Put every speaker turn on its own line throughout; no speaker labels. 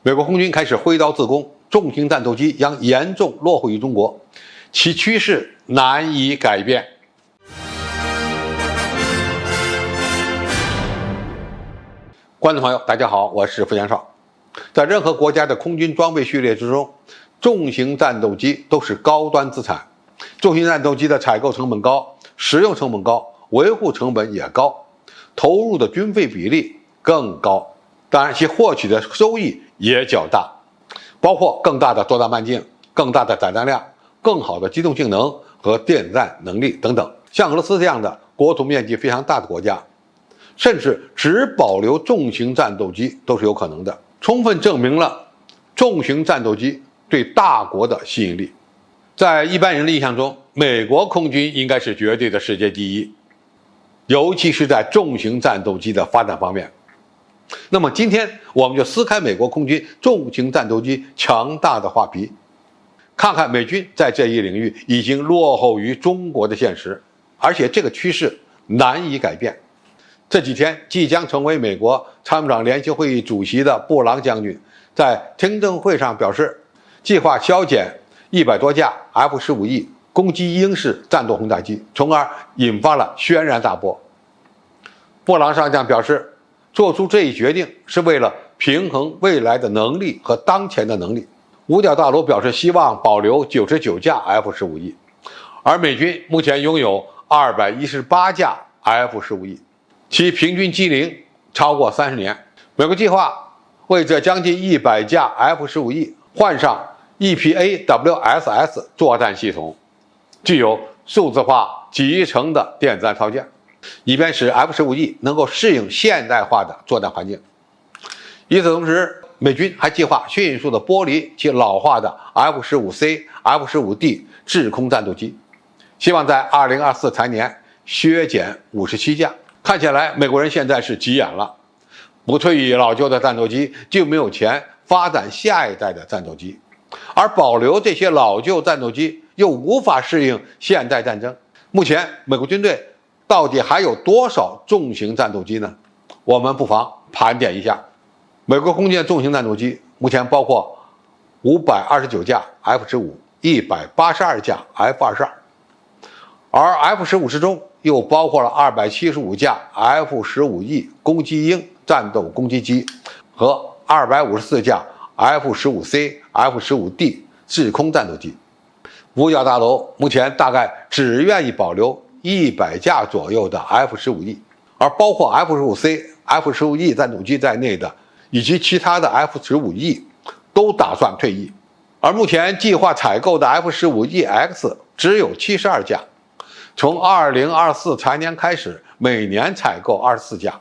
美国空军开始挥刀自宫，重型战斗机将严重落后于中国，其趋势难以改变。观众朋友，大家好，我是付强少。在任何国家的空军装备序列之中，重型战斗机都是高端资产。重型战斗机的采购成本高，使用成本高，维护成本也高，投入的军费比例更高，当然其获取的收益也较大，包括更大的作战半径、更大的载弹量、更好的机动性能和电战能力等等。像俄罗斯这样的国土面积非常大的国家，甚至只保留重型战斗机都是有可能的，充分证明了重型战斗机对大国的吸引力。在一般人的印象中，美国空军应该是绝对的世界第一，尤其是在重型战斗机的发展方面。那么今天我们就撕开美国空军重型战斗机强大的画皮，看看美军在这一领域已经落后于中国的现实，而且这个趋势难以改变。这几天即将成为美国参谋长联席会议主席的布朗将军在听证会上表示，计划削减100多架 F-15E 攻击鹰式战斗轰炸机，从而引发了轩然大波。布朗上将表示，做出这一决定是为了平衡未来的能力和当前的能力。五角大楼表示希望保留99架 F-15E， 而美军目前拥有218架 F-15E， 其平均机龄超过30年。美国计划为这将近100架 F-15E 换上 EPAWSS 作战系统，具有数字化集成的电子套件，以便使 F-15E 能够适应现代化的作战环境。与此同时，美军还计划迅速地剥离其老化的 F-15C、F-15D 制空战斗机，希望在2024财年削减57架。看起来美国人现在是急眼了，不退役老旧的战斗机，就没有钱发展下一代的战斗机，而保留这些老旧战斗机又无法适应现代战争。目前美国军队到底还有多少重型战斗机呢？我们不妨盘点一下。美国空军的重型战斗机目前包括529架 F-15、182架 F-22， 而 F-15之中又包括了275架 F-15E 攻击鹰战斗攻击机和254架 F-15C、F-15D 制空战斗机。五角大楼目前大概只愿意保留100架左右的 F-15E， 而包括 F-15C、F-15E 战斗机在内的以及其他的 F-15E 都打算退役。而目前计划采购的 F-15EX 只有72架，从2024财年开始每年采购24架。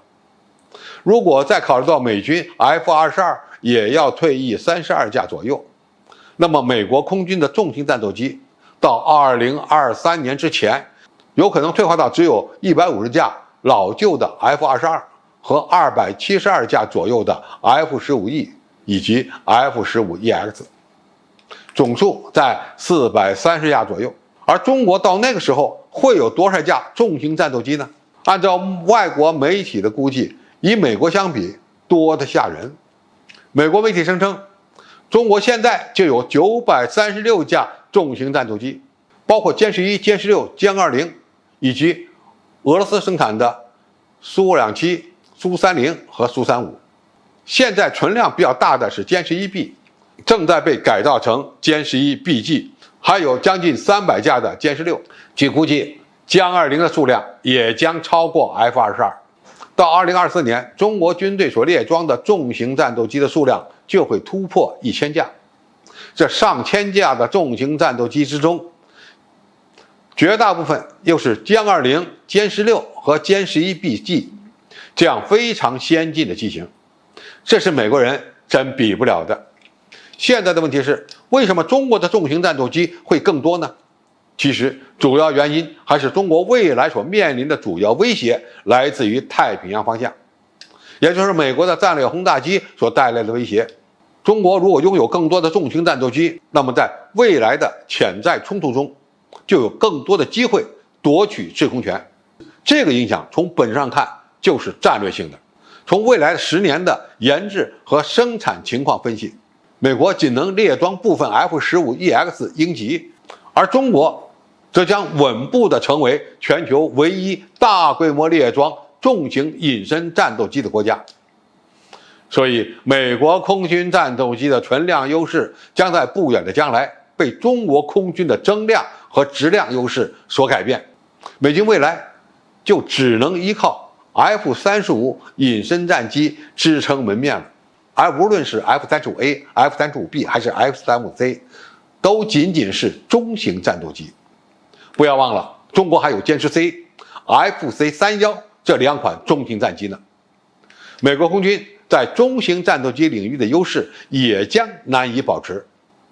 如果再考虑到美军 F-22 也要退役32架左右，那么美国空军的重型战斗机到2023年之前有可能退化到只有150架老旧的 F-22和272架左右的 F-15E 以及 F-15EX， 总数在430架左右。而中国到那个时候会有多少架重型战斗机呢？按照外国媒体的估计，与美国相比多得吓人。美国媒体声称，中国现在就有936架重型战斗机，包括歼11、歼16、歼20以及俄罗斯生产的苏27、苏30和苏35。现在存量比较大的是歼11B， 正在被改造成歼11BG， 还有将近300架的歼16。据估计，歼20的数量也将超过 F-22。到2024年，中国军队所列装的重型战斗机的数量就会突破1000架。这上千架的重型战斗机之中，绝大部分又是歼20、歼16和歼11BG 这样非常先进的机型，这是美国人真比不了的。现在的问题是，为什么中国的重型战斗机会更多呢？其实主要原因还是中国未来所面临的主要威胁来自于太平洋方向，也就是美国的战略轰炸机所带来的威胁。中国如果拥有更多的重型战斗机，那么在未来的潜在冲突中就有更多的机会夺取制空权。这个影响从本质上看就是战略性的。从未来10年的研制和生产情况分析，美国仅能列装部分 F-15EX 鹰击，而中国则将稳步地成为全球唯一大规模列装重型隐身战斗机的国家。所以，美国空军战斗机的存量优势将在不远的将来被中国空军的增量和质量优势所改变。美军未来就只能依靠 F-35隐身战机支撑门面了。而无论是 F-35A、F-35B 还是 F-35C， 都仅仅是中型战斗机。不要忘了，中国还有歼十 C、FC-31这2款中型战机呢。美国空军在中型战斗机领域的优势也将难以保持。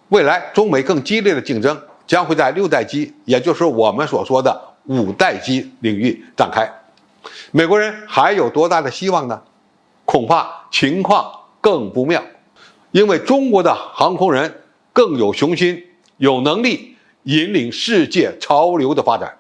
未来中美更激烈的竞争将会在6代机，也就是我们所说的5代机领域展开。美国人还有多大的希望呢？恐怕情况更不妙，因为中国的航空人更有雄心，有能力引领世界潮流的发展。